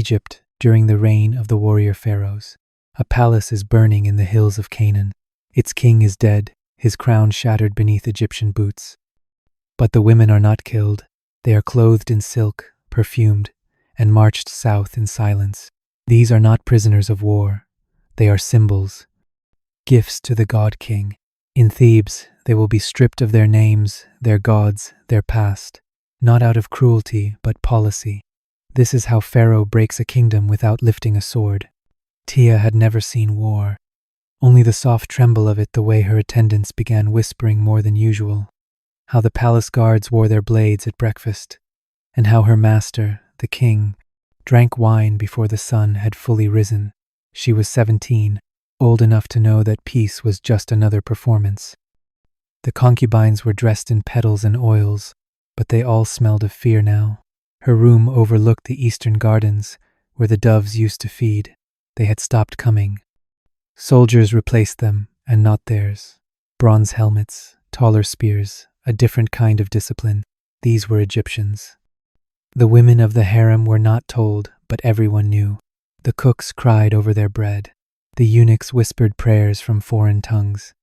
Egypt, during the reign of the warrior pharaohs. A palace is burning in the hills of Canaan. Its king is dead, his crown shattered beneath Egyptian boots. But the women are not killed. They are clothed in silk, perfumed, and marched south in silence. These are not prisoners of war. They are symbols, gifts to the god king. In Thebes, they will be stripped of their names, their gods, their past, not out of cruelty, but policy. This is how Pharaoh breaks a kingdom without lifting a sword. Tia had never seen war, only the soft tremble of it, the way her attendants began whispering more than usual, how the palace guards wore their blades at breakfast, and how her master, the king, drank wine before the sun had fully risen. She was 17, old enough to know that peace was just another performance. The concubines were dressed in petals and oils, but they all smelled of fear now. Her room overlooked the eastern gardens, where the doves used to feed. They had stopped coming. Soldiers replaced them, and not theirs. Bronze helmets, taller spears, a different kind of discipline. These were Egyptians. The women of the harem were not told, but everyone knew. The cooks cried over their bread. The eunuchs whispered prayers from foreign tongues.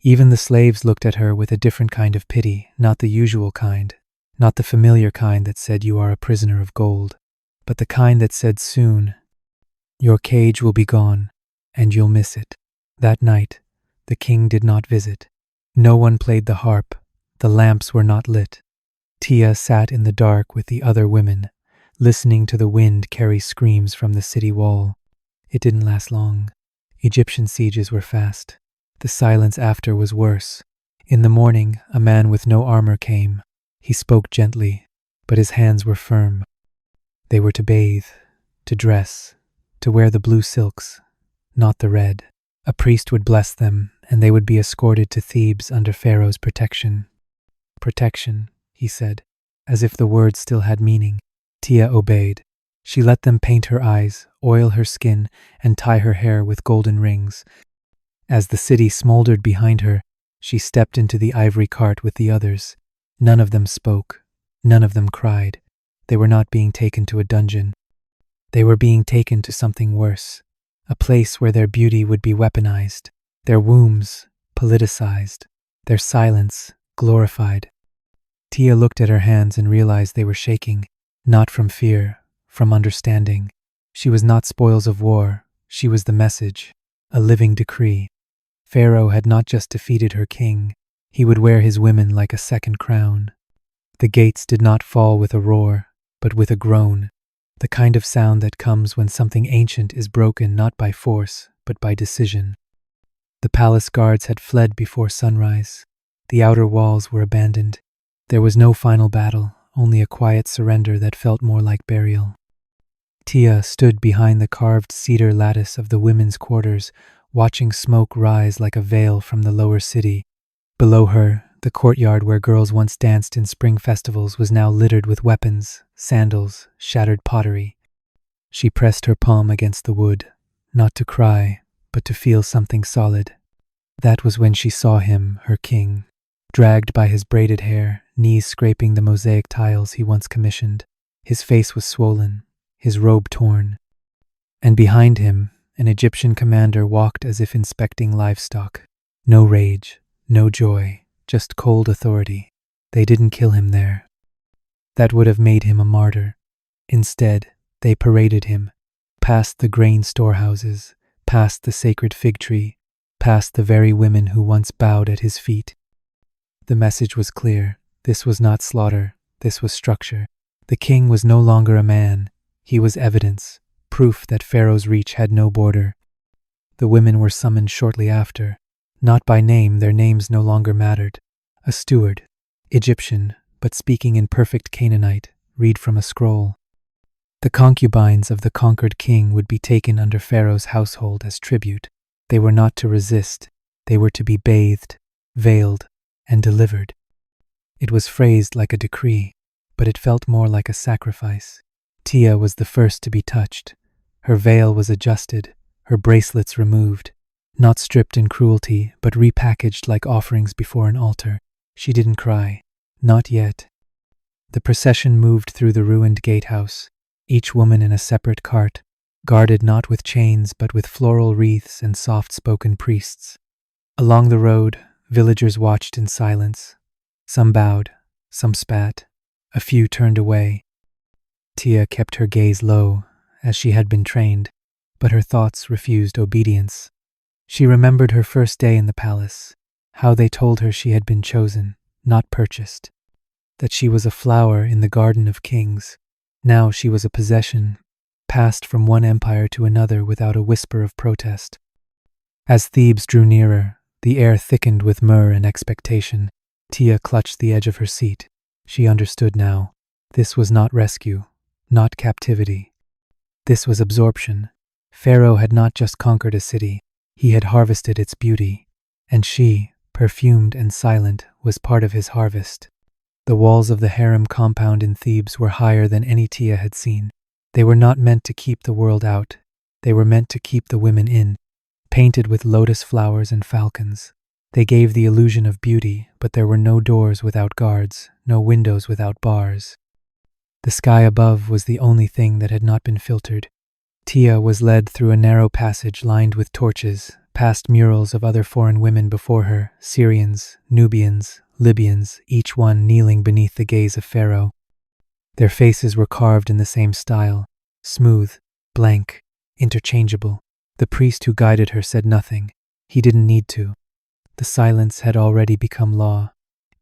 Even the slaves looked at her with a different kind of pity, not the usual kind, not the familiar kind that said you are a prisoner of gold, but the kind that said soon, your cage will be gone, and you'll miss it. That night, the king did not visit. No one played the harp. The lamps were not lit. Tia sat in the dark with the other women, listening to the wind carry screams from the city wall. It didn't last long. Egyptian sieges were fast. The silence after was worse. In the morning, a man with no armor came. He spoke gently, but his hands were firm. They were to bathe, to dress, to wear the blue silks, not the red. A priest would bless them, and they would be escorted to Thebes under Pharaoh's protection. Protection, he said, as if the words still had meaning. Tia obeyed. She let them paint her eyes, oil her skin, and tie her hair with golden rings. As the city smoldered behind her, she stepped into the ivory cart with the others. None of them spoke. None of them cried. They were not being taken to a dungeon. They were being taken to something worse, a place where their beauty would be weaponized, their wombs politicized, their silence glorified. Tia looked at her hands and realized they were shaking, not from fear, from understanding. She was not spoils of war, she was the message, a living decree. Pharaoh had not just defeated her king, he would wear his women like a second crown. The gates did not fall with a roar, but with a groan, the kind of sound that comes when something ancient is broken not by force, but by decision. The palace guards had fled before sunrise. The outer walls were abandoned. There was no final battle, only a quiet surrender that felt more like burial. Tia stood behind the carved cedar lattice of the women's quarters, watching smoke rise like a veil from the lower city. Below her, the courtyard where girls once danced in spring festivals was now littered with weapons, sandals, shattered pottery. She pressed her palm against the wood, not to cry, but to feel something solid. That was when she saw him, her king, dragged by his braided hair, knees scraping the mosaic tiles he once commissioned. His face was swollen, his robe torn. And behind him, an Egyptian commander walked as if inspecting livestock. No rage, no joy, just cold authority. They didn't kill him there. That would have made him a martyr. Instead, they paraded him, past the grain storehouses, past the sacred fig tree, past the very women who once bowed at his feet. The message was clear. This was not slaughter, this was structure. The king was no longer a man. He was evidence, proof that Pharaoh's reach had no border. The women were summoned shortly after. Not by name, their names no longer mattered. A steward, Egyptian, but speaking in perfect Canaanite, read from a scroll. The concubines of the conquered king would be taken under Pharaoh's household as tribute. They were not to resist. They were to be bathed, veiled, and delivered. It was phrased like a decree, but it felt more like a sacrifice. Tia was the first to be touched. Her veil was adjusted, her bracelets removed, not stripped in cruelty, but repackaged like offerings before an altar. She didn't cry. Not yet. The procession moved through the ruined gatehouse. each woman in a separate cart, guarded not with chains but with floral wreaths and soft-spoken priests. Along the road, villagers watched in silence. Some bowed, some spat, a few turned away. Tia kept her gaze low, as she had been trained, but her thoughts refused obedience. She remembered her first day in the palace, how they told her she had been chosen, not purchased, that she was a flower in the garden of kings. Now she was a possession, passed from one empire to another without a whisper of protest. As Thebes drew nearer, the air thickened with myrrh and expectation. Tia clutched the edge of her seat. She understood now. This was not rescue, not captivity. This was absorption. Pharaoh had not just conquered a city, he had harvested its beauty, and she, perfumed and silent, was part of his harvest. The walls of the harem compound in Thebes were higher than any Tia had seen. They were not meant to keep the world out, they were meant to keep the women in. Painted with lotus flowers and falcons, they gave the illusion of beauty, but there were no doors without guards, no windows without bars. The sky above was the only thing that had not been filtered. Tia was led through a narrow passage lined with torches, past murals of other foreign women before her, Syrians, Nubians, Libyans, each one kneeling beneath the gaze of Pharaoh. Their faces were carved in the same style, smooth, blank, interchangeable. The priest who guided her said nothing. He didn't need to. The silence had already become law.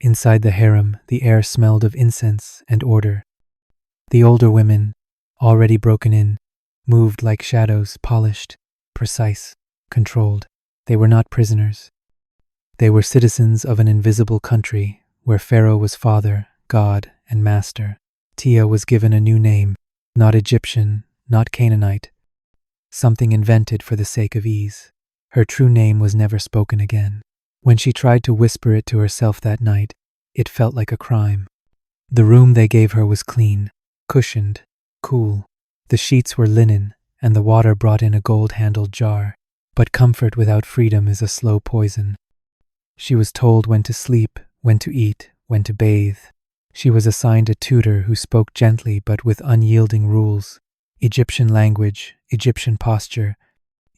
Inside the harem, the air smelled of incense and order. The older women, already broken in, moved like shadows, polished, precise, controlled. They were not prisoners. They were citizens of an invisible country where Pharaoh was father, god, and master. Tia was given a new name, not Egyptian, not Canaanite, something invented for the sake of ease. Her true name was never spoken again. When she tried to whisper it to herself that night, it felt like a crime. The room they gave her was clean, cushioned, cool. The sheets were linen, and the water brought in a gold-handled jar. But comfort without freedom is a slow poison. She was told when to sleep, when to eat, when to bathe. She was assigned a tutor who spoke gently but with unyielding rules. Egyptian language, Egyptian posture,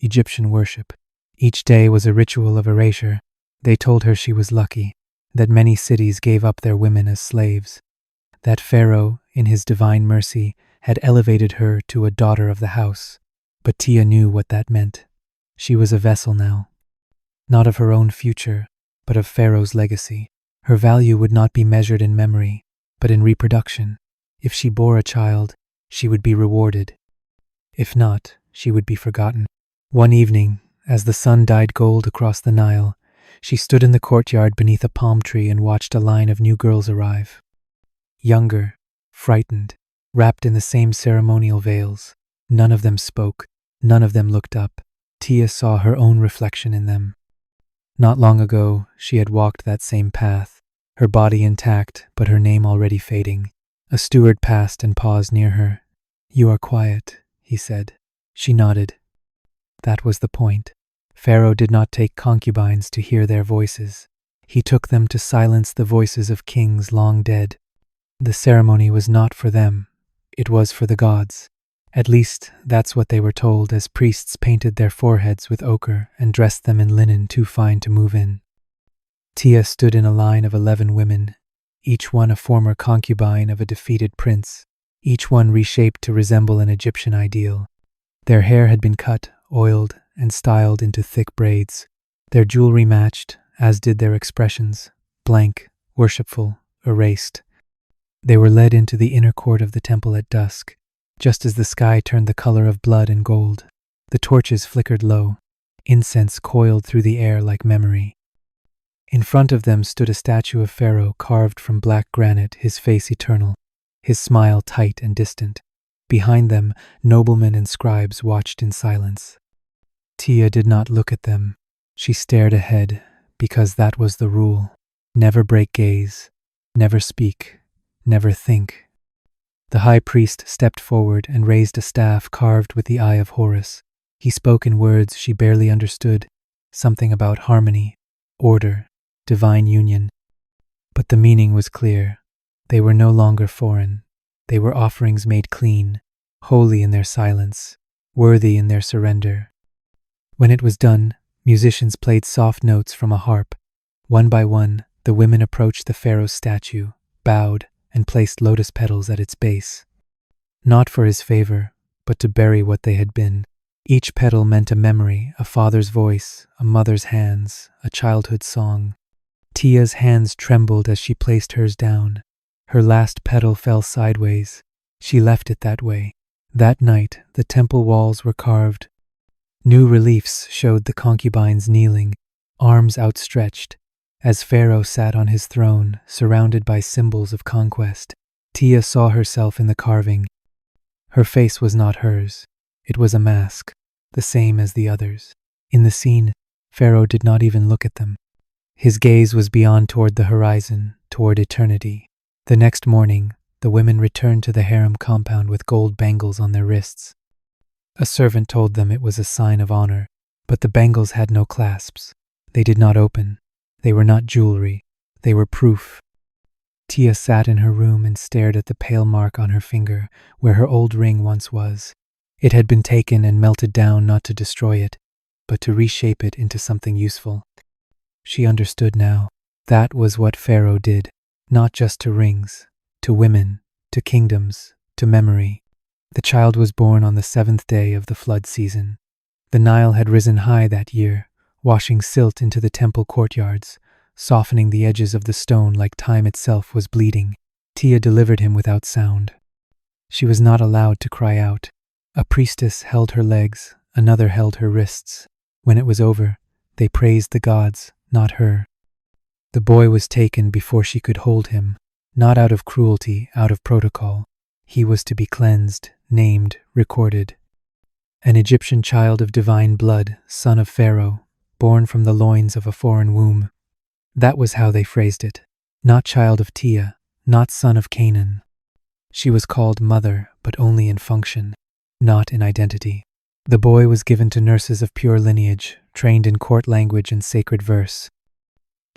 Egyptian worship. Each day was a ritual of erasure. They told her she was lucky, that many cities gave up their women as slaves, that Pharaoh, in his divine mercy, had elevated her to a daughter of the house. But Tia knew what that meant. She was a vessel now, not of her own future, but of Pharaoh's legacy. Her value would not be measured in memory, but in reproduction. If she bore a child, she would be rewarded. If not, she would be forgotten. One evening, as the sun dyed gold across the Nile, she stood in the courtyard beneath a palm tree and watched a line of new girls arrive. Younger, frightened, wrapped in the same ceremonial veils. None of them spoke, none of them looked up. Tia saw her own reflection in them. Not long ago, she had walked that same path, her body intact, but her name already fading. A steward passed and paused near her. "You are quiet," he said. She nodded. That was the point. Pharaoh did not take concubines to hear their voices. He took them to silence the voices of kings long dead. The ceremony was not for them. It was for the gods. At least, that's what they were told as priests painted their foreheads with ochre and dressed them in linen too fine to move in. Tia stood in a line of 11 women, each one a former concubine of a defeated prince, each one reshaped to resemble an Egyptian ideal. Their hair had been cut, oiled, and styled into thick braids. Their jewelry matched, as did their expressions, blank, worshipful, erased. They were led into the inner court of the temple at dusk, just as the sky turned the color of blood and gold. The torches flickered low. Incense coiled through the air like memory. In front of them stood a statue of Pharaoh carved from black granite, his face eternal, his smile tight and distant. Behind them, noblemen and scribes watched in silence. Tia did not look at them. She stared ahead, because that was the rule. Never break gaze, never speak, never think. The high priest stepped forward and raised a staff carved with the eye of Horus. He spoke in words she barely understood, something about harmony, order, divine union. But the meaning was clear. They were no longer foreign. They were offerings made clean, holy in their silence, worthy in their surrender. When it was done, musicians played soft notes from a harp. One by one, the women approached the pharaoh's statue, bowed, and placed lotus petals at its base. Not for his favor, but to bury what they had been. Each petal meant a memory, a father's voice, a mother's hands, a childhood song. Tia's hands trembled as she placed hers down. Her last petal fell sideways. She left it that way. That night, the temple walls were carved. New reliefs showed the concubines kneeling, arms outstretched, as Pharaoh sat on his throne, surrounded by symbols of conquest. Tia saw herself in the carving. Her face was not hers. It was a mask, the same as the others. In the scene, Pharaoh did not even look at them. His gaze was beyond, toward the horizon, toward eternity. The next morning, the women returned to the harem compound with gold bangles on their wrists. A servant told them it was a sign of honor, but the bangles had no clasps. They did not open. They were not jewelry. They were proof. Tia sat in her room and stared at the pale mark on her finger, where her old ring once was. It had been taken and melted down not to destroy it, but to reshape it into something useful. She understood now. That was what Pharaoh did, not just to rings, to women, to kingdoms, to memory. The child was born on the 7th day of the flood season. The Nile had risen high that year, washing silt into the temple courtyards, softening the edges of the stone like time itself was bleeding. Tia delivered him without sound. She was not allowed to cry out. A priestess held her legs, another held her wrists. When it was over, they praised the gods, not her. The boy was taken before she could hold him, not out of cruelty, out of protocol. He was to be cleansed, named, recorded. An Egyptian child of divine blood, son of Pharaoh, born from the loins of a foreign womb. That was how they phrased it. Not child of Tia, not son of Canaan. She was called mother, but only in function, not in identity. The boy was given to nurses of pure lineage, trained in court language and sacred verse.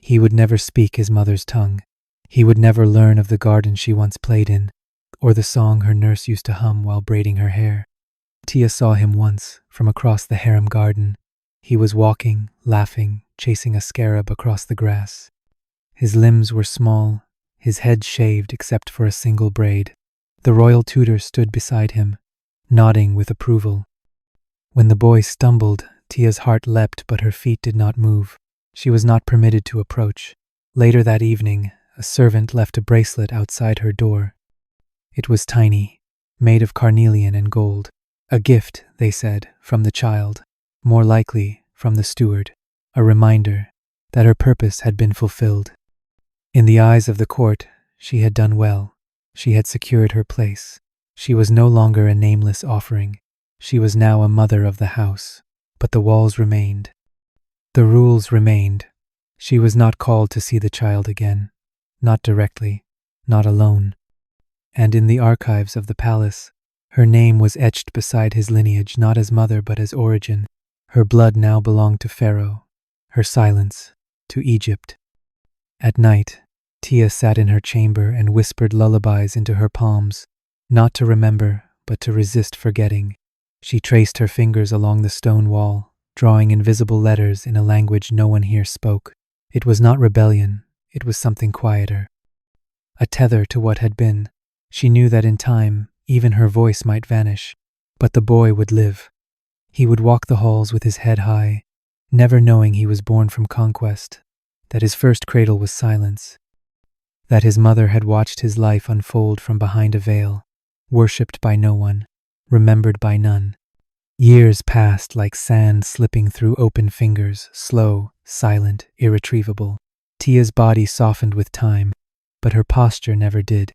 He would never speak his mother's tongue. He would never learn of the garden she once played in, or the song her nurse used to hum while braiding her hair. Tia saw him once, from across the harem garden. He was walking, laughing, chasing a scarab across the grass. His limbs were small, his head shaved except for a single braid. The royal tutor stood beside him, nodding with approval. When the boy stumbled, Tia's heart leapt, but her feet did not move. She was not permitted to approach. Later that evening, a servant left a bracelet outside her door. It was tiny, made of carnelian and gold. A gift, they said, from the child, more likely from the steward, a reminder that her purpose had been fulfilled. In the eyes of the court, she had done well. She had secured her place. She was no longer a nameless offering. She was now a mother of the house. But the walls remained. The rules remained. She was not called to see the child again, not directly, not alone. And in the archives of the palace, her name was etched beside his lineage, not as mother but as origin. Her blood now belonged to Pharaoh, her silence to Egypt. At night, Tia sat in her chamber and whispered lullabies into her palms, not to remember, but to resist forgetting. She traced her fingers along the stone wall, drawing invisible letters in a language no one here spoke. It was not rebellion, it was something quieter. A tether to what had been. She knew that in time, even her voice might vanish, but the boy would live. He would walk the halls with his head high, never knowing he was born from conquest, that his first cradle was silence, that his mother had watched his life unfold from behind a veil, worshipped by no one, remembered by none. Years passed like sand slipping through open fingers, slow, silent, irretrievable. Tia's body softened with time, but her posture never did.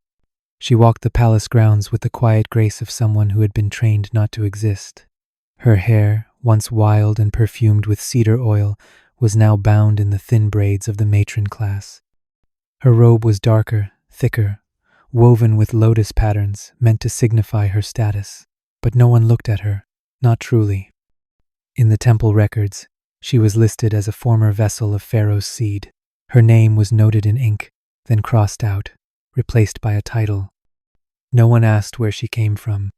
She walked the palace grounds with the quiet grace of someone who had been trained not to exist. Her hair, once wild and perfumed with cedar oil, was now bound in the thin braids of the matron class. Her robe was darker, thicker, woven with lotus patterns meant to signify her status. But no one looked at her, not truly. In the temple records, she was listed as a former vessel of Pharaoh's seed. Her name was noted in ink, then crossed out, replaced by a title. No one asked where she came from.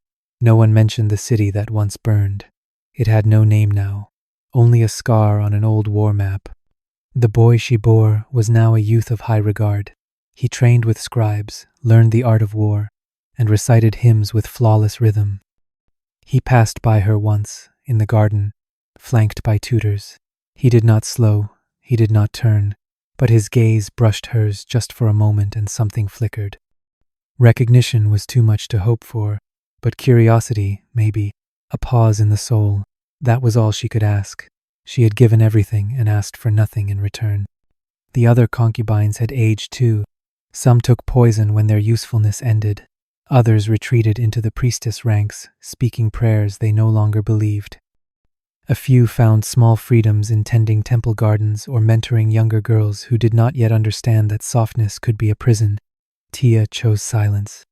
No one mentioned the city that once burned. It had no name now, only a scar on an old war map. The boy she bore was now a youth of high regard. He trained with scribes, learned the art of war, and recited hymns with flawless rhythm. He passed by her once, in the garden, flanked by tutors. He did not slow, he did not turn, but his gaze brushed hers just for a moment and something flickered. Recognition was too much to hope for, but curiosity, maybe, a pause in the soul, that was all she could ask. She had given everything and asked for nothing in return. The other concubines had aged too. Some took poison when their usefulness ended. Others retreated into the priestess ranks, speaking prayers they no longer believed. A few found small freedoms in tending temple gardens or mentoring younger girls who did not yet understand that softness could be a prison. Tia chose silence.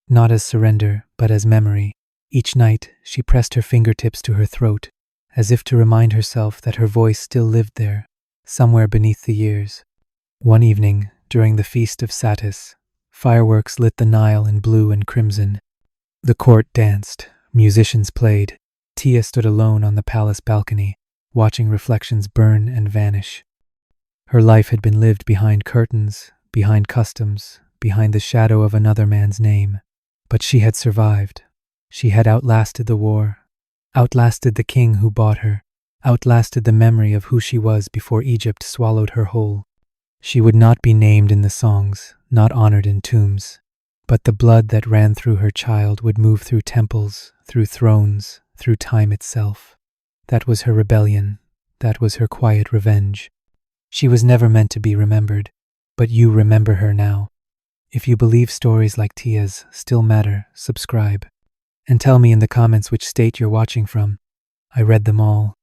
Not as surrender, but as memory. Each night, she pressed her fingertips to her throat, as if to remind herself that her voice still lived there, somewhere beneath the years. One evening, during the feast of Satis, fireworks lit the Nile in blue and crimson. The court danced, musicians played. Tia stood alone on the palace balcony, watching reflections burn and vanish. Her life had been lived behind curtains, behind customs, behind the shadow of another man's name. But she had survived. She had outlasted the war, outlasted the king who bought her, outlasted the memory of who she was before Egypt swallowed her whole. She would not be named in the songs, not honored in tombs, but the blood that ran through her child would move through temples, through thrones, through time itself. That was her rebellion. That was her quiet revenge. She was never meant to be remembered, but you remember her now. If you believe stories like Tia's still matter, subscribe. And tell me in the comments which state you're watching from. I read them all.